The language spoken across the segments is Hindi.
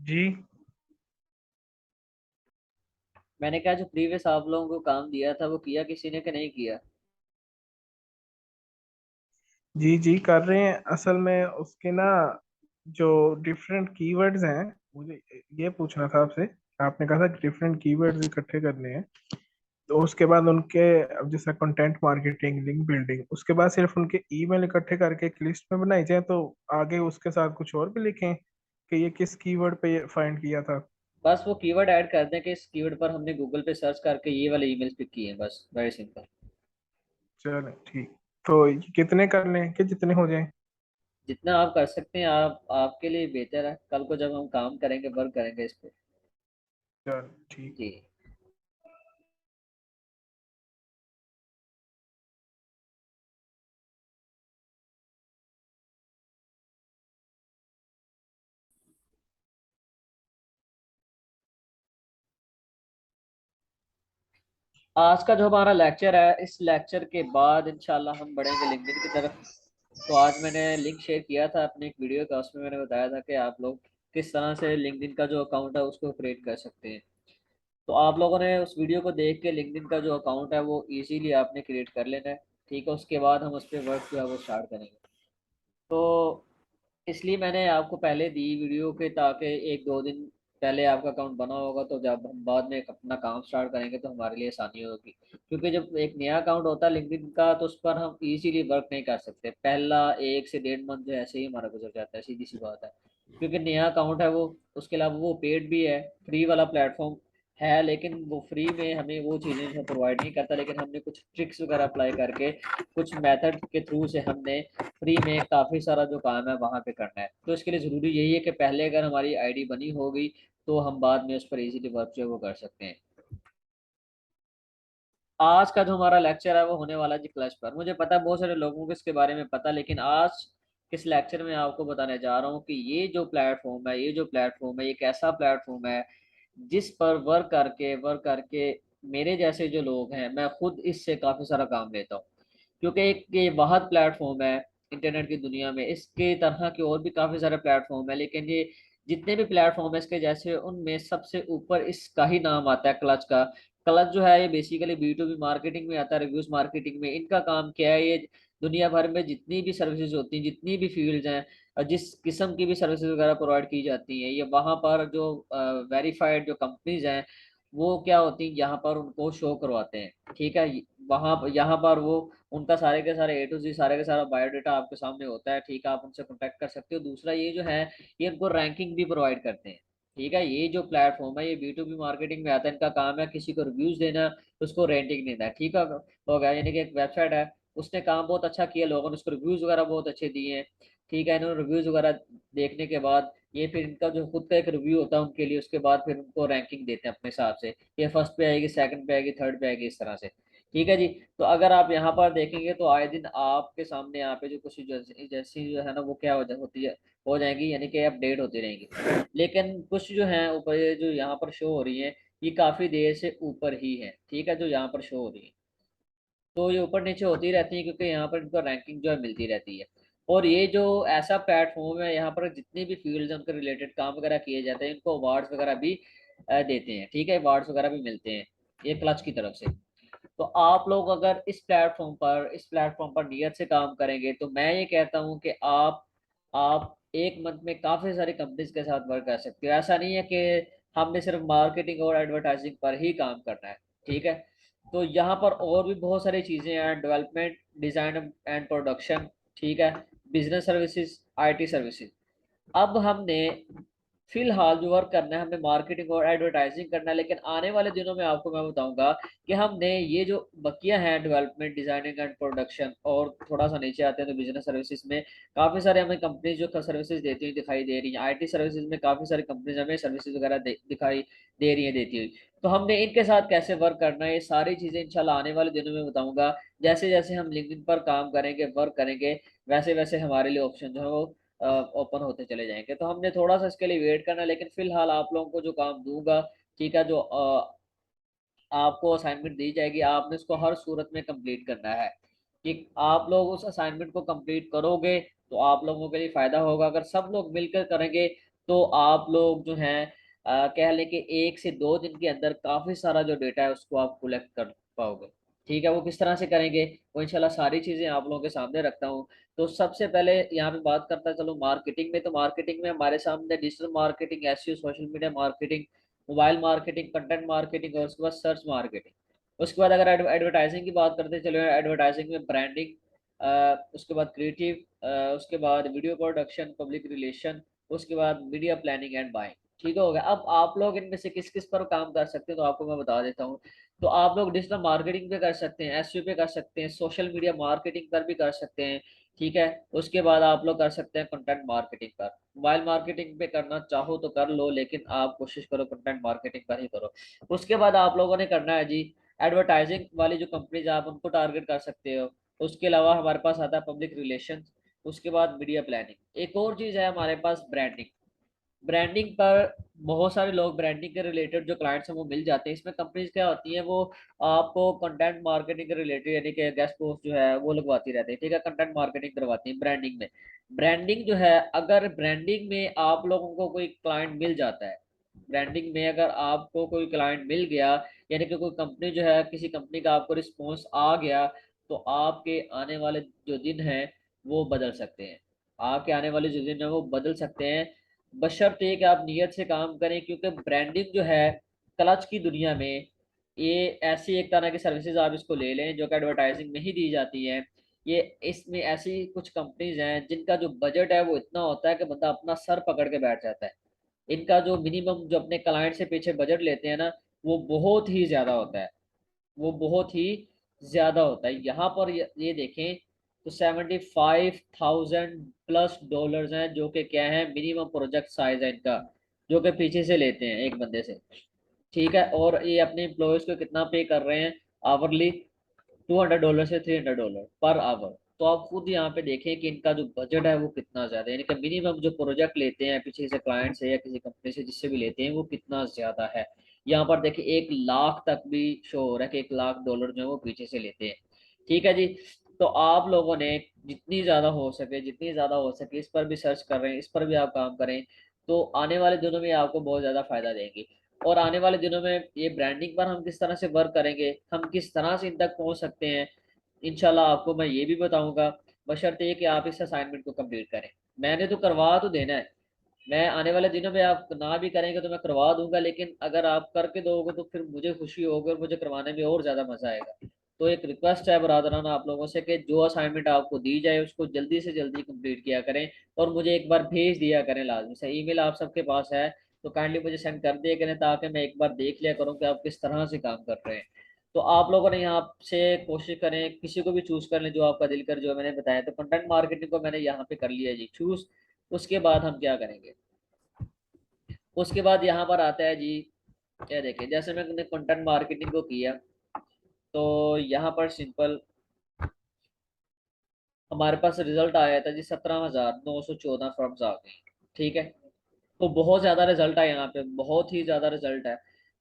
जी मैंने कहा जो प्रीवियस आप लोगों को काम दिया था वो किया किसी ने कि नहीं किया? जी जी कर रहे हैं। असल में उसके ना जो डिफरेंट कीवर्ड्स हैं, मुझे ये पूछना था आपसे। आपने कहा था कि डिफरेंट कीवर्ड्स इकट्ठे करने हैं, तो उसके बाद उनके, अब जैसा कंटेंट मार्केटिंग, लिंक बिल्डिंग, उसके बाद सिर्फ उनके ईमेल इकट्ठे करके एक लिस्ट में बनाई जाए, तो आगे उसके साथ कुछ और भी लिखें कि ये किस कीवर्ड पे फाइंड किया था। बस वो कीवर्ड ऐड कर दें कि इस कीवर्ड पर हमने गूगल पे सर्च करके ये वाले ईमेल्स पिक किए हैं, बस वेरी सिंपल। चलो ठीक। तो ये कितने कर लें कि जितने हो जाएं? जितना आप कर सकते हैं, आप आपके लिए बेहतर है। कल को जब हम काम करेंगे, वर्क करेंगे इस पे। चलो ठीक। जी। आज का जो हमारा लेक्चर है, इस लेक्चर के बाद इंशाल्लाह हम बढ़ेंगे लिंक्डइन की तरफ। तो आज मैंने लिंक शेयर किया था अपने एक वीडियो का, उसमें मैंने बताया था कि आप लोग किस तरह से लिंक्डइन का जो अकाउंट है उसको क्रिएट कर सकते हैं। तो आप लोगों ने उस वीडियो को देख के लिंक्डइन का जो अकाउंट है वो इजीली आपने क्रिएट कर लेना है। ठीक है, उसके बाद हम उस पर वर्क जो है वो स्टार्ट करेंगे। तो इसलिए मैंने आपको पहले दी वीडियो के, ताकि एक दो दिन पहले आपका अकाउंट बना होगा, तो जब हम बाद में अपना काम स्टार्ट करेंगे तो हमारे लिए आसानी होगी। क्योंकि जब एक नया अकाउंट होता है लिंक्डइन का, तो उस पर हम इजीली वर्क नहीं कर सकते। पहला 1 से 1.5 मंथ जो ऐसे ही हमारा गुजर जाता है, सीधी सी बात है। क्योंकि नया अकाउंट है वो। उसके अलावा वो पेड भी है, फ्री वाला प्लेटफॉर्म है, लेकिन वो फ्री में हमें वो चीज़ें प्रोवाइड नहीं करता। लेकिन हमने कुछ ट्रिक्स वगैरह अप्लाई करके, कुछ मेथड के थ्रू से हमने फ्री में काफ़ी सारा जो काम है वहाँ पे करना है। तो इसके लिए ज़रूरी यही है कि पहले अगर हमारी आईडी बनी होगी, तो हम बाद में उस पर इजीली वर्क जो है वो कर सकते हैं। आज का जो हमारा लेक्चर है वो होने वाला है जी क्लच पर। मुझे पता है बहुत सारे लोगों को इसके बारे में पता, लेकिन आज किस लेक्चर में आपको बताने जा रहा हूँ कि ये जो प्लेटफॉर्म है, एक ऐसा प्लेटफॉर्म है जिस पर वर्क करके मेरे जैसे जो लोग हैं, मैं खुद इससे काफ़ी सारा काम लेता हूँ। क्योंकि एक ये वाहद प्लेटफॉर्म है इंटरनेट की दुनिया में। इसके तरह के और भी काफ़ी सारे प्लेटफॉर्म है, लेकिन ये जितने भी प्लेटफॉर्म है इसके जैसे, उनमें सबसे ऊपर इसका ही नाम आता है, क्लच का। क्लच जो है ये बेसिकली B2B मार्केटिंग में आता है, रिव्यूज मार्केटिंग में। इनका काम क्या है, ये दुनिया भर में जितनी भी सर्विसेज होती हैं, जितनी भी फील्ड्स हैं, और जिस किस्म की भी सर्विसेज वगैरह प्रोवाइड की जाती हैं, ये वहाँ पर जो वेरीफाइड जो कंपनीज हैं, वो क्या होती हैं, यहाँ पर उनको शो करवाते हैं। ठीक है, वहाँ यहाँ पर वो उनका सारे के सारे A to Z, सारे का सारा बायोडाटा आपके सामने होता है। ठीक है, आप उनसे कॉन्टैक्ट कर सकते हो। दूसरा ये जो है, ये उनको रैंकिंग भी प्रोवाइड करते हैं। ठीक है, ये जो प्लेटफॉर्म है ये B2B मार्केटिंग में आता है। इनका काम है किसी को रिव्यूज देना, उसको रेटिंग देना है। ठीक है, हो गया। यानी कि एक वेबसाइट है, उसने काम बहुत अच्छा किया, लोगों ने उसको रिव्यूज वगैरह बहुत अच्छे दिए हैं। ठीक है, इन्होंने रिव्यूज वगैरह देखने के बाद, ये फिर इनका जो खुद का एक रिव्यू होता है उनके लिए, उसके बाद फिर उनको रैंकिंग देते हैं अपने हिसाब से। ये फर्स्ट पे आएगी, सेकंड पे आएगी, थर्ड पे आएगी, इस तरह से। ठीक है जी। तो अगर आप यहाँ पर देखेंगे तो आए दिन आपके सामने यहाँ पे जो कुछ जैसी जो है ना, वो क्या होती है, हो जाएंगी, यानी कि अपडेट होती रहेंगी। लेकिन कुछ जो है ऊपर, ये जो यहाँ पर शो हो रही है, ये काफ़ी देर से ऊपर ही है। ठीक है, जो यहाँ पर शो हो रही है, तो ये ऊपर नीचे होती रहती है, क्योंकि यहाँ पर इनको रैंकिंग जो है मिलती रहती है। और ये जो ऐसा प्लेटफॉर्म है, यहाँ पर जितनी भी फील्ड है उनके रिलेटेड काम वगैरह किए जाते हैं, इनको अवार्ड्स वगैरह भी देते हैं। ठीक है, अवार्ड्स वगैरह भी मिलते हैं ये क्लच की तरफ से। तो आप लोग अगर इस प्लेटफॉर्म पर नियत से काम करेंगे, तो मैं ये कहता हूँ कि आप एक मंथ में काफ़ी सारी कंपनीज के साथ वर्क कर सकते हो। ऐसा नहीं है कि हमने सिर्फ मार्केटिंग और एडवर्टाइजिंग पर ही काम करना है। ठीक है, तो यहाँ पर और भी बहुत सारी चीज़ें हैं, डेवलपमेंट, डिज़ाइन एंड प्रोडक्शन। ठीक है, बिजनेस सर्विसेज, IT सर्विसेज। अब हमने फिलहाल जो वर्क करना है, हमें मार्केटिंग और एडवर्टाइजिंग करना है। लेकिन आने वाले दिनों में आपको मैं बताऊंगा कि हमने ये जो बकिया है, डेवलपमेंट, डिजाइनिंग एंड प्रोडक्शन, और थोड़ा सा नीचे आते हैं तो बिजनेस सर्विसेज में काफ़ी सारे हमें कंपनीज जो सर्विसेज देती हुई दिखाई दे रही हैं। IT सर्विसेज में काफ़ी सारी कंपनीज हमें सर्विसेज वगैरह दिखाई दे रही हैं, देती हुई। तो हमने इनके साथ कैसे वर्क करना है, ये सारी चीज़ें इंशाल्लाह आने वाले दिनों में बताऊंगा। जैसे जैसे हम लिंक्डइन पर काम करेंगे, वर्क करेंगे, वैसे वैसे हमारे लिए ऑप्शन जो है वो ओपन होते चले जाएंगे। तो हमने थोड़ा सा इसके लिए वेट करना है, लेकिन फिलहाल आप लोगों को जो काम दूंगा, ठीक है, जो आपको असाइनमेंट दी जाएगी, आपने उसको हर सूरत में कंप्लीट करना है। कि आप लोग उस असाइनमेंट को कंप्लीट करोगे तो आप लोगों के लिए फ़ायदा होगा। अगर सब लोग मिलकर करेंगे तो आप लोग जो हैं कह लें कि 1 से 2 दिन के अंदर काफ़ी सारा जो डेटा है उसको आप कलेक्ट कर पाओगे। ठीक है, वो किस तरह से करेंगे, वो इंशाल्लाह सारी चीज़ें आप लोगों के सामने रखता हूँ। तो सबसे पहले यहाँ पे बात करता चलो मार्केटिंग में। तो मार्केटिंग में हमारे सामने digital marketing, SEO, social media marketing, mobile marketing, content marketing और उसके बाद सर्च मार्केटिंग। उसके बाद अगर एडवर्टाइजिंग की बात करते चलो, एडवर्टाइजिंग में ब्रांडिंग, उसके बाद क्रिएटिव, उसके बाद वीडियो प्रोडक्शन, पब्लिक रिलेशन, उसके बाद मीडिया प्लानिंग एंड बाइंग। ठीक हो गया। अब आप लोग इनमें से किस किस पर काम कर सकते हैं तो आपको मैं बता देता हूँ। तो आप लोग डिजिटल मार्केटिंग पे कर सकते हैं, एसईओ पे कर सकते हैं, सोशल मीडिया मार्केटिंग पर भी कर सकते हैं। ठीक है, उसके बाद आप लोग कर सकते हैं कंटेंट मार्केटिंग पर। मोबाइल मार्केटिंग पे करना चाहो तो कर लो, लेकिन आप कोशिश करो कंटेंट मार्केटिंग पर ही करो। उसके बाद आप लोगों ने करना है जी एडवर्टाइजिंग वाली जो कंपनीज आप उनको टारगेट कर सकते हो। उसके अलावा हमारे पास आता है पब्लिक रिलेशन, उसके बाद मीडिया प्लानिंग। एक और चीज़ है हमारे पास ब्रांडिंग। ब्रांडिंग पर बहुत सारे लोग ब्रांडिंग के रिलेटेड जो क्लाइंट्स हैं वो मिल जाते हैं। इसमें कंपनीज क्या होती हैं, वो आपको कंटेंट मार्केटिंग के रिलेटेड यानी कि गेस्ट पोस्ट जो है वो लगवाती रहती है। ठीक है, कंटेंट मार्केटिंग करवाती है ब्रांडिंग में। ब्रांडिंग जो है, अगर ब्रांडिंग में आप लोगों को कोई क्लाइंट मिल जाता है, ब्रांडिंग में अगर आपको कोई क्लाइंट मिल गया, यानी कि कोई कंपनी जो है, किसी कंपनी का आपको रिस्पॉन्स आ गया, तो आपके आने वाले जो दिन हैं वो बदल सकते हैं। आपके आने वाले जो दिन है वो बदल सकते हैं, बशर्ते कि आप नियत से काम करें। क्योंकि ब्रांडिंग जो है क्लच की दुनिया में, ये ऐसी एक तरह की सर्विसेज आप इसको ले लें जो कि एडवर्टाइजिंग में ही दी जाती है। ये इसमें ऐसी कुछ कंपनीज हैं जिनका जो बजट है वो इतना होता है कि बंदा अपना सर पकड़ के बैठ जाता है। इनका जो मिनिमम जो अपने क्लाइंट से पीछे बजट लेते हैं ना, वो बहुत ही ज़्यादा होता है, वो बहुत ही ज़्यादा होता है। यहाँ पर ये देखें तो 75,000 प्लस डॉलर्स हैं, जो कि क्या है, मिनिमम प्रोजेक्ट साइज है इनका, जो कि पीछे से लेते हैं एक बंदे से। ठीक है, और ये अपने एम्प्लॉयज़ को कितना पे कर रहे हैं आवरली, $200 से $300 पर आवर। तो आप खुद यहाँ पे देखें कि इनका जो बजट है वो कितना ज्यादा है, यानी कि मिनिमम जो प्रोजेक्ट लेते हैं पीछे से क्लाइंट से या किसी कंपनी से जिससे भी लेते हैं वो कितना ज्यादा है। यहाँ पर देखिए 1 लाख तक भी शो हो रहा है कि $1 लाख जो है वो पीछे से लेते हैं। ठीक है जी। तो आप लोगों ने जितनी ज्यादा हो सके, जितनी ज्यादा हो सके इस पर भी सर्च कर रहे हैं, इस पर भी आप काम करें, तो आने वाले दिनों में आपको बहुत ज्यादा फायदा देंगे। और आने वाले दिनों में ये ब्रांडिंग पर हम किस तरह से वर्क करेंगे, हम किस तरह से इन तक पहुंच सकते हैं, इंशाल्लाह आपको मैं ये भी बताऊंगा, बशर्ते ये कि आप इस असाइनमेंट को कंप्लीट करें। मैंने तो करवा तो देना है, मैं आने वाले दिनों में आप ना भी करेंगे तो मैं करवा दूंगा, लेकिन अगर आप करके दोगे तो फिर मुझे खुशी होगी और मुझे करवाने में और ज़्यादा मज़ा आएगा। तो एक रिक्वेस्ट है बरादराना आप लोगों से कि जो असाइनमेंट आपको दी जाए उसको जल्दी से जल्दी कंप्लीट किया करें, और मुझे एक बार भेज दिया करें लाजमी से। ईमेल आप सबके पास है तो काइंडली मुझे सेंड कर दिया करें, ताकि मैं एक बार देख लिया करूँ कि आप किस तरह से काम कर रहे हैं। तो आप लोगों ने यहाँ से कोशिश करें किसी को भी चूज कर लें जो आपका दिल कर, जो मैंने बताया। तो कंटेंट मार्केटिंग को मैंने यहाँ पे कर लिया जी चूज। उसके बाद हम क्या करेंगे, उसके बाद यहाँ पर आता है जी, क्या देखें, जैसे मैंने कंटेंट मार्केटिंग को किया तो यहाँ पर सिंपल हमारे पास रिजल्ट आया था जी, 17,914 फॉर्म्स आ गए। ठीक है, तो बहुत ज़्यादा रिजल्ट है यहाँ पे, बहुत ही ज़्यादा रिजल्ट है।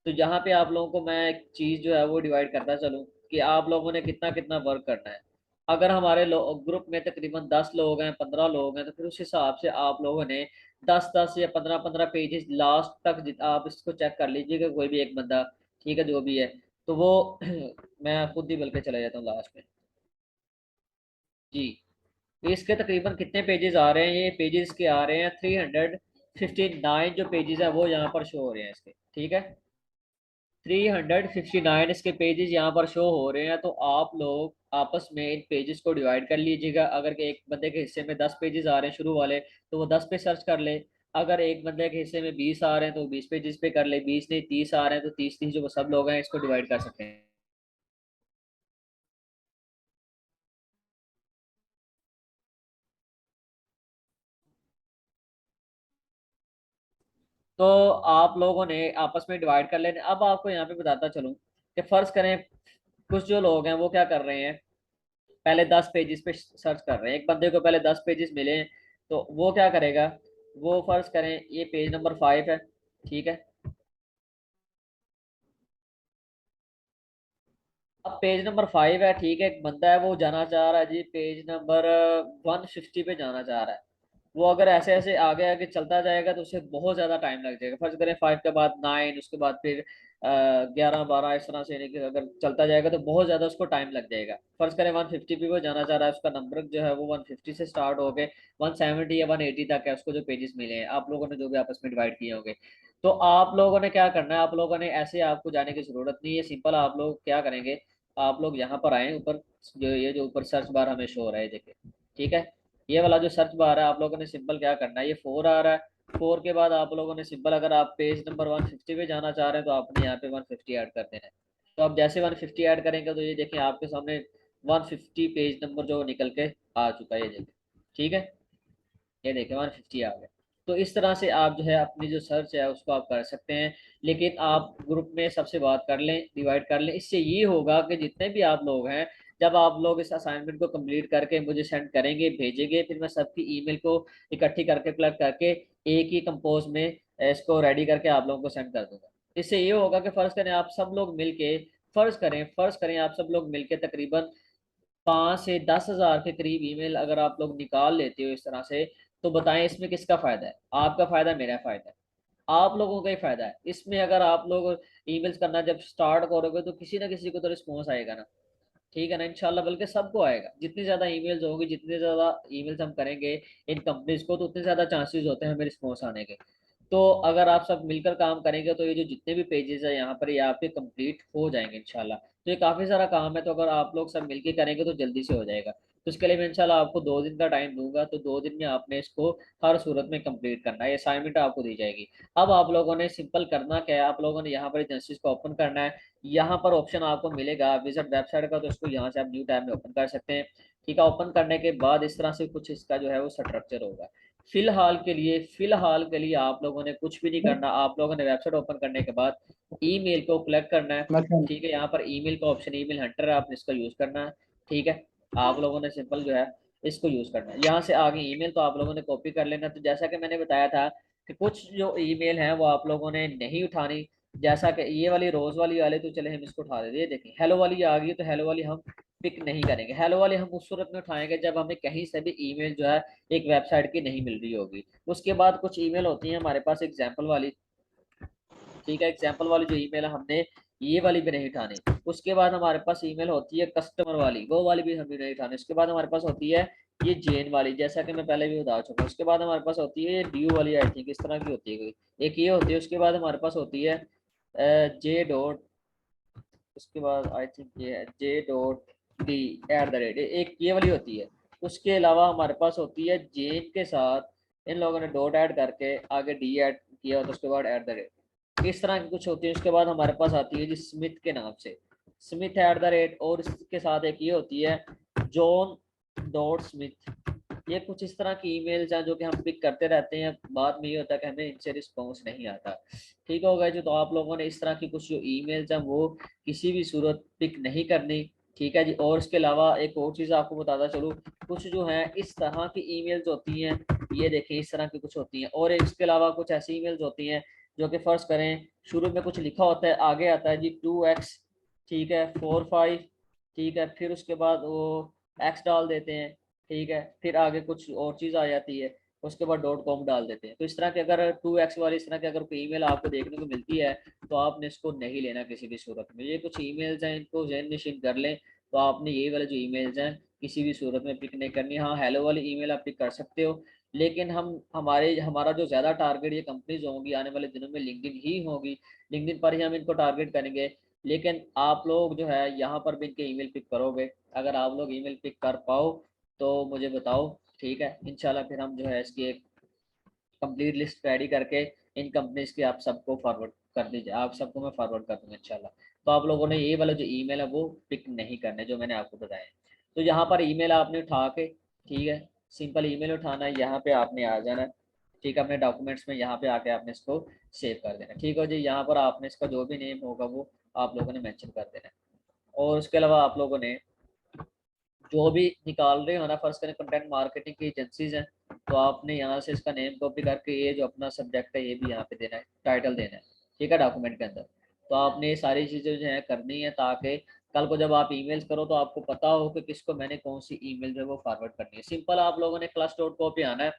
तो यहाँ पे आप लोगों को मैं एक चीज़ जो है वो डिवाइड करता चलूँ कि आप लोगों ने कितना कितना वर्क करना है। अगर हमारे ग्रुप में तकरीबन 10 लोग हैं, 15 लोग हैं, तो फिर उस हिसाब से आप लोगों ने 10-10 या 15-15 पेजेस लास्ट तक आप इसको चेक कर लीजिएगा, कोई भी एक बंदा। ठीक है, जो भी है तो वो मैं खुद ही बल्कि चला जाता हूँ लास्ट में जी। तो इसके तकरीबन कितने पेजेस आ रहे हैं, ये पेजेस के आ रहे हैं 359 जो पेजेस है वो यहाँ पर शो हो रहे हैं इसके। ठीक है, 359 इसके पेजेस यहाँ पर शो हो रहे हैं। तो आप लोग आपस में इन पेजेस को डिवाइड कर लीजिएगा। अगर के एक बंदे के हिस्से में 10 पेजेस आ रहे हैं शुरू वाले, तो वो 10 पे सर्च कर ले। अगर एक बंदे के हिस्से में 20 आ रहे हैं तो 20 पेजेस पे कर ले, 20 नहीं 30 आ रहे हैं तो 30 30 जो सब लोग हैं इसको डिवाइड कर सकते हैं। तो आप लोगों ने आपस में डिवाइड कर लेने। अब आपको यहाँ पे बताता चलूँ कि फर्ज करें कुछ जो लोग हैं वो क्या कर रहे हैं, पहले 10 पेजेस पे सर्च कर रहे हैं, एक बंदे को पहले 10 पेजेस मिले हैं, तो वो क्या करेगा, वो फर्ज करें ये पेज नंबर 5 है। ठीक है, अब पेज नंबर 5 है, ठीक है, एक बंदा है वो जाना चाह रहा है जी पेज नंबर 150 पे जाना चाह रहा है। वो अगर ऐसे ऐसे आगे आगे चलता जाएगा तो उसे बहुत ज्यादा टाइम लग जाएगा। फर्ज करें 5 के बाद 9, उसके बाद फिर 11 12 इस तरह से, यानी कि अगर चलता जाएगा तो बहुत ज्यादा उसको टाइम लग जाएगा। फर्ज करें 150 पे वो जाना चाह रहा है, उसका नंबर जो है वो 150 से स्टार्ट हो के 170 या 180 तक है उसको जो पेजेस मिले हैं आप लोगों ने जो भी आपस में डिवाइड किए होंगे। तो आप लोगों ने क्या करना है, आप लोगों ने ऐसे आपको जाने की जरूरत नहीं है, सिंपल आप लोग क्या करेंगे, आप लोग यहाँ पर आए ऊपर, जो ये जो ऊपर सर्च बार हमें शो हो रहा है देखिए, ठीक है, ये वाला जो सर्च बार है आप लोगों ने सिंपल क्या करना है, ये 4 आ रहा है, 4 के बाद आप लोगों ने सिंपल, अगर आप पेज नंबर 150 पे जाना चाह रहे हैं तो आपने यहाँ पे 150 ऐड कर देना है। तो आप जैसे 150 ऐड करेंगे तो ये देखिए आपके सामने 150 पेज नंबर जो निकल के आ चुका है, ये देखिए, ठीक है, ये देखिए 150 आ गया। तो इस तरह से आप जो है अपनी जो सर्च है उसको आप कर सकते हैं। लेकिन आप ग्रुप में सबसे बात कर लें, डिवाइड कर लें, इससे ये होगा कि जितने भी आप लोग हैं, जब आप लोग इस असाइनमेंट को कंप्लीट करके मुझे सेंड करेंगे भेजेंगे, फिर मैं सबकी ईमेल को इकट्ठी करके कलेक्ट करके एक ही कंपोज में इसको रेडी करके आप लोगों को सेंड कर दूंगा। इससे ये होगा कि फर्ज करें आप सब लोग मिलके, फर्ज करें आप सब लोग मिलके तकरीबन 5 से 10 हज़ार के करीब ईमेल अगर आप लोग निकाल लेते हो इस तरह से, तो बताएं इसमें किसका फायदा है, आपका फायदा, मेरा फायदा है, आप लोगों का ही फायदा है इसमें। अगर आप लोग ईमेल्स करना जब स्टार्ट करोगे तो किसी ना किसी को तो रिस्पॉन्स आएगा ना, ठीक है ना, इंशाल्लाह, बल्कि सबको आएगा। जितनी ज्यादा ईमेल्स होंगी, जितने ज्यादा ईमेल्स हम करेंगे इन कंपनीज को, तो उतने ज्यादा चांसेस होते हैं हमें रिस्पॉन्स आने के। तो अगर आप सब मिलकर काम करेंगे तो ये जो जितने भी पेजेस है यहाँ पर ये आपके कंप्लीट हो जाएंगे इंशाल्लाह। तो ये काफी सारा काम है, तो अगर आप लोग सब मिलके करेंगे तो जल्दी से हो जाएगा। तो इसके लिए मैं इंशाल्लाह आपको 2 दिन का टाइम दूंगा, तो 2 दिन में आपने इसको हर सूरत में कंप्लीट करना है, असाइनमेंट आपको दी जाएगी। अब आप लोगों ने सिंपल करना क्या है, आप लोगों ने यहाँ पर एजेंसीज को ओपन करना है। यहाँ पर ऑप्शन आपको मिलेगा विजिट वेबसाइट का, तो इसको यहाँ से आप न्यू टैब में ओपन कर सकते हैं। ठीक है, ओपन करने के बाद इस तरह से कुछ इसका जो है वो स्ट्रक्चर होगा। फिलहाल के लिए आप लोगों ने कुछ भी नहीं करना, आप लोगों ने वेबसाइट ओपन करने के बाद ईमेल को कलेक्ट करना है। मतलब ठीक है, यहाँ पर ईमेल का ऑप्शन ईमेल हंटर है, आपने इसका यूज करना है। ठीक है, आप लोगों ने सिंपल जो है इसको यूज करना है। यहाँ से आगे ईमेल तो आप लोगों ने कॉपी कर लेना। तो जैसा कि मैंने बताया था कि कुछ जो ईमेल है वो आप लोगों ने नहीं उठानी, जैसा कि ये वाली रोज वाली वाले, तो चले हम इसको उठा देते हैं। देखिए हेलो वाली आ गई, तो हेलो वाली हम पिक नहीं करेंगे। हेलो वाली हम उस सूरत में उठाएंगे जब हमें कहीं से भी ईमेल जो है एक वेबसाइट की नहीं मिल रही होगी। उसके बाद कुछ ईमेल होती है हमारे पास एग्जाम्पल वाली, ठीक है, एग्जाम्पल वाली जो ईमेल है हमने ये वाली भी नहीं उठानी। उसके बाद हमारे पास ईमेल होती है कस्टमर वाली, वो वाली भी हमें नहीं उठानी। उसके बाद हमारे पास होती है ये जेन वाली, जैसा कि मैं पहले भी बता चुका हूँ। उसके बाद हमारे पास होती है ये ड्यू वाली, आई थिंक इस तरह की होती है कोई, एक ये होती है। उसके बाद हमारे पास होती है जे डॉट, उसके बाद आई थिंक ये है J dot D at the rate, एक ये वाली होती है। उसके अलावा हमारे पास होती है जेन के साथ इन लोगों ने डॉट ऐड करके आगे डी ऐड किया, तो उसके बाद एट द रेट, इस तरह की कुछ होती है। उसके बाद हमारे पास आती है जी स्मिथ के नाम से, स्मिथ एट द रेट, और इसके साथ एक ये होती है जॉन डॉट स्मिथ। ये कुछ इस तरह की ईमेल्स हैं जो कि हम पिक करते रहते हैं, बाद में ये होता है कि हमें इनसे रिस्पॉन्स नहीं आता। ठीक हो गया जी, तो आप लोगों ने इस तरह की कुछ जो ईमेल्स हैं वो किसी भी सूरत पिक नहीं करनी। ठीक है जी, और इसके अलावा एक और चीज़ आपको बताता चलूँ, कुछ जो है इस तरह की ईमेल्स होती हैं, ये देखिए इस तरह की कुछ होती हैं, और इसके अलावा कुछ ऐसी ईमेल्स होती हैं जो कि फर्ज करें शुरू में कुछ लिखा होता है, आगे आता है जी 2x, ठीक है, 4 5, ठीक है, फिर उसके बाद वो x डाल देते हैं, ठीक है, फिर आगे कुछ और चीज़ आ जाती है, उसके बाद डॉट कॉम डाल देते हैं। तो इस तरह के अगर 2x वाली इस तरह की अगर कोई ईमेल आपको देखने को मिलती है तो आपने इसको नहीं लेना किसी भी सूरत में। ये कुछ ईमेल्स हैं, इनको जहन नशीन कर लें। तो आपने ये वाले जो ईमेल्स हैं किसी भी सूरत में पिक नहीं करनी। हाँ, हेलो वाली ईमेल आप पिक कर सकते हो, लेकिन हमारा जो ज़्यादा टारगेट ये कंपनीज होंगी आने वाले दिनों में लिंक्डइन ही होगी, लिंक्डइन पर ही हम इनको टारगेट करेंगे। लेकिन आप लोग जो है यहाँ पर भी इनके ईमेल पिक करोगे, अगर आप लोग ईमेल पिक कर पाओ तो मुझे बताओ, ठीक है, इंशाल्लाह फिर हम जो है इसकी एक कंप्लीट लिस्ट रेडी करके इन कंपनीज की आप सबको फॉरवर्ड कर दीजिए, आप सबको मैं फॉरवर्ड कर दूंगा इंशाल्लाह। तो आप लोगों ने ये वाला जो ईमेल है वो पिक नहीं करने जो मैंने आपको बताया। तो यहाँ पर ईमेल आपने उठा के, ठीक है, सिंपल ईमेल उठाना है, यहाँ पे आपने आ जाना है, ठीक है, अपने डॉक्यूमेंट्स में यहाँ पे आके आपने इसको सेव कर देना। ठीक है जी, यहाँ पर आपने इसका जो भी नेम होगा वो आप लोगों ने मेंशन कर देना है। और उसके अलावा आप लोगों ने जो भी निकाल रहे हो ना, फर्स्ट करें कंटेंट मार्केटिंग की एजेंसीज हैं, तो आपने यहाँ से इसका नेम कॉपी करके ये जो अपना सब्जेक्ट है ये भी यहाँ पे देना है, टाइटल देना है, ठीक है, डॉक्यूमेंट के अंदर। तो आपने ये सारी चीज़ें जो है करनी है ताकि कल को जब आप ईमेल्स करो तो आपको पता हो कि किसको मैंने कौन सी ईमेल जो है वो फॉरवर्ड करनी है। सिंपल आप लोगों ने क्लास डॉट कॉम पे आना है,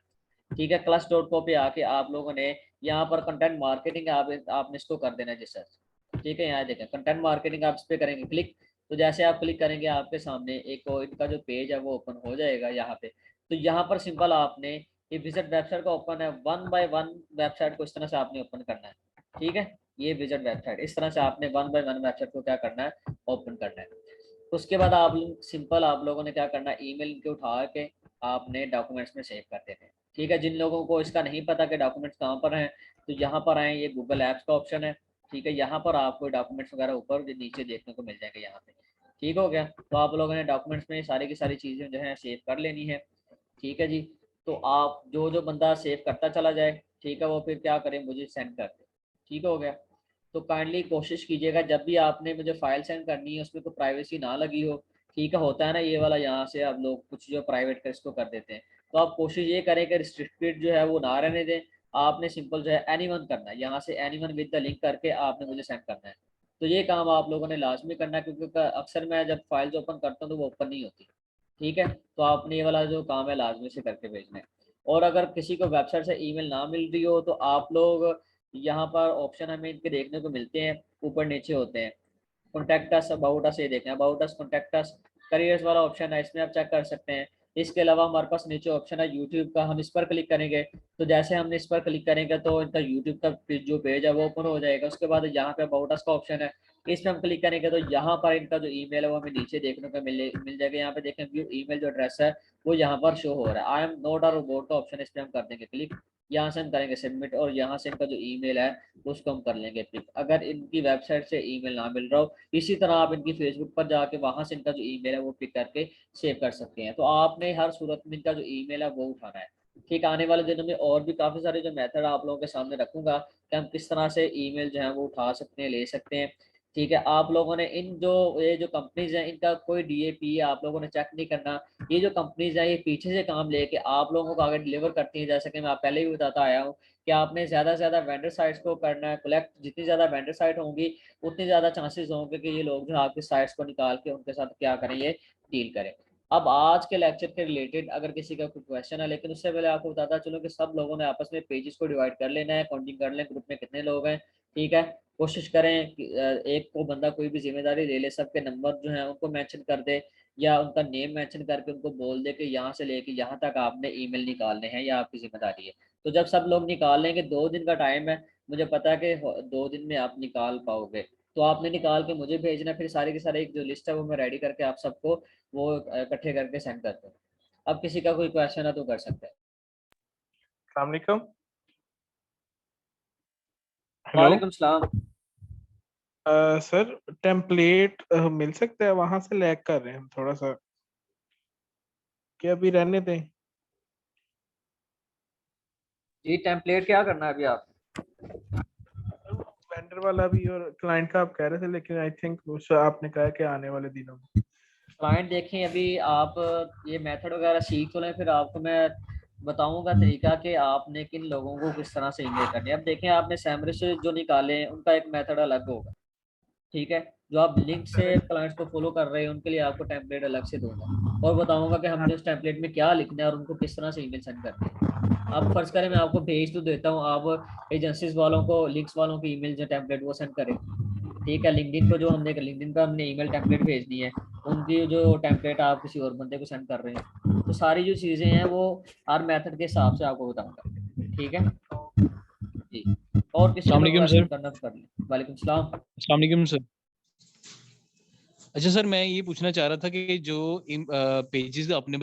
ठीक है, क्लास.co पे आके आप लोगों ने यहाँ पर कंटेंट मार्केटिंग आपने इसको कर देना है सर्च। ठीक है, यहाँ देखें कंटेंट मार्केटिंग, आप इस पे करेंगे क्लिक, तो जैसे आप क्लिक करेंगे आपके सामने एक इनका जो पेज है वो ओपन हो जाएगा यहाँ पे। तो यहाँ पर सिंपल आपने ये विजिट वेबसाइट का ओपन है, 1 बाय 1 वेबसाइट को इस तरह से आपने ओपन करना है। ठीक है, ये विजिट वेबसाइट इस तरह से आपने 1 बाय 1 वेबसाइट को क्या करना है, ओपन करना है। उसके बाद आप सिंपल आप लोगों ने क्या करना है, ईमेल इनके उठा के आपने डॉक्यूमेंट्स में सेव कर देने हैं। ठीक है, जिन लोगों को इसका नहीं पता कि डॉक्यूमेंट्स कहाँ पर हैं, तो यहाँ पर आए, ये गूगल ऐप्स का ऑप्शन है। ठीक है, यहाँ पर आपको डॉक्यूमेंट्स वगैरह ऊपर नीचे देखने को मिल जाएंगे यहाँ पे। ठीक हो गया, तो आप लोगों ने डॉक्यूमेंट्स में सारी की सारी चीज़ें जो है सेव कर लेनी है। ठीक है जी, तो आप जो जो बंदा सेव करता चला जाए, ठीक है, वो फिर क्या करें, मुझे सेंड कर दे। ठीक हो गया, तो काइंडली कोशिश कीजिएगा जब भी आपने मुझे फाइल सेंड करनी है उसमें कोई प्राइवेसी ना लगी हो। ठीक है, होता है ना ये वाला, यहाँ से आप लोग कुछ जो प्राइवेट का इसको कर देते हैं, तो आप कोशिश ये करें कि रिस्ट्रिक्टेड जो है वो ना रहने दें। आपने सिंपल जो है एनीवन करना है, यहाँ से एनीवन विद द लिंक करके आपने मुझे सेंड करना है। तो ये काम आप लोगों ने लाजमी करना है, क्योंकि अक्सर मैं जब फाइल्स ओपन करता हूँ तो वो ओपन नहीं होती। ठीक है, तो आपने ये वाला जो काम है लाजमी से करके भेजना है। और अगर किसी को वेबसाइट से ईमेल ना मिल रही हो तो आप लोग यहाँ पर ऑप्शन हमें इनके देखने को मिलते हैं, ऊपर नीचे होते हैं। कॉन्टैक्ट अस, अबाउट अस, ये देखें about us, contact us, careers वाला ऑप्शन है, इसमें आप चेक कर सकते हैं। इसके अलावा हमारे पास नीचे ऑप्शन है यूट्यूब का, हम इस पर क्लिक करेंगे, तो जैसे हमने इस पर क्लिक करेंगे तो इनका यूट्यूब का जो पेज है वो ओपन हो जाएगा। उसके बाद यहाँ पे अबाउट अस का ऑप्शन है, इस पर हम क्लिक करेंगे तो यहाँ पर इनका जो ईमेल है वो हमें नीचे देखने को मिल जाएगा। यहाँ पे देखें व्यू ईमेल जो एड्रेस है वो यहाँ पर शो हो रहा है, I am not a robot का ऑप्शन, इस पर हम कर देंगे क्लिक। यहाँ से हम करेंगे सबमिट, और यहाँ से इनका जो ईमेल है उसको हम कर लेंगे पिक। अगर इनकी वेबसाइट से ईमेल ना मिल रहा हो, इसी तरह आप इनकी फेसबुक पर जाके वहां से इनका जो ईमेल है वो पिक करके सेव कर सकते हैं। तो आपने हर सूरत में इनका जो ईमेल है वो उठाना है। ठीक, आने वाले दिनों में और भी काफी सारे जो मेथड आप लोगों के सामने रखूंगा कि हम किस तरह से ईमेल जो है वो उठा सकते हैं, ले सकते हैं। ठीक है, आप लोगों ने इन जो ये जो कंपनीज हैं इनका कोई डीएपी आप लोगों ने चेक नहीं करना। ये जो कंपनीज है ये पीछे से काम लेके आप लोगों को आगे डिलीवर करती है, जैसे कि मैं पहले भी बताता आया हूँ कि आपने ज़्यादा से ज़्यादा वेंडर साइट्स को करना है कलेक्ट। जितनी ज़्यादा वेंडर साइट होंगी उतनी ज़्यादा चांसेस होंगे कि ये लोग जो आपकी साइट्स को निकाल के उनके साथ क्या करें, ये डील करें। अब आज के लेक्चर के रिलेटेड अगर किसी का कोई क्वेश्चन है, लेकिन उससे पहले आपको बताता चलो कि सब लोगों ने आपस में पेजेस को डिवाइड कर लेना है, काउंटिंग कर लें ग्रुप में कितने लोग हैं। ठीक है, कोशिश करें कि एक को बंदा कोई भी जिम्मेदारी ले ले, सबके नंबर जो है उनको मेंशन कर दे या उनका नेम मेंशन करके उनको बोल दे कि यहाँ से लेके यहाँ तक आपने ईमेल निकालने हैं, या आपकी जिम्मेदारी है। तो जब सब लोग निकाल लेंगे, 2 दिन का टाइम है, मुझे पता है कि 2 दिन में आप निकाल पाओगे, तो आपने निकाल के मुझे भेजना, फिर सारे के सारे एक जो लिस्ट है वो मैं रेडी करके आप सबको वो इकट्ठे करके सेंड कर दूँ। अब किसी का कोई क्वेश्चन है तो कर सकते हैं। अस्सलाम वालेकुम। हेलो। वालेकुम सलाम। सर टेम्पलेट मिल सकता है, वहां से लैग कर रहे हैं हम थोड़ा सा, कि अभी रहने दें? जी, टेम्पलेट क्या करना है अभी आप? वेंडर वाला भी और क्लाइंट का आप कह रहे थे, लेकिन आई थिंक उस आपने कहा कि आने वाले दिनों में। क्लाइंट देखें, अभी आप ये मेथड वगैरह सीख तो लें, फिर आपको मैं बताऊंगा तरीका कि आपने किन लोगों को किस तरह से ईमेल करनी है। अब देखें, आपने सैमरी से जो निकाले हैं उनका एक मेथड अलग होगा। ठीक है, जो आप लिंक से क्लाइंट्स को फॉलो कर रहे हैं उनके लिए आपको टेम्पलेट अलग से दूंगा, और बताऊंगा कि हमने उस टेम्पलेट में क्या लिखना है और उनको किस तरह से ईमेल सेंड करनी है। आप फर्ज करें मैं आपको भेज तो देता हूँ, आप एजेंसीज वालों को, लिंक्स वालों की ईमेल जो टेम्पलेट वो सेंड करें। ठीक है, लिंक्डइन को जो हमने लिंक्डइन पर हमने ईमेल टेम्पलेट भेज दी है, उनकी जो टेम्पलेट आप किसी और बंदे को सेंड कर रहे हैं, तो सारी जो चीज़ें हैं वो हर मेथड के हिसाब से आपको बताऊंगा। ठीक है जी, और किसी अस्सलाम ने वालेकुम क्वेश्चन सर। करना तो कर लें। वालेकुम सलाम। अस्सलाम वालेकुम सर। अच्छा सर, मैं ये पूछना चाह रहा था कि जो पेजेस आपने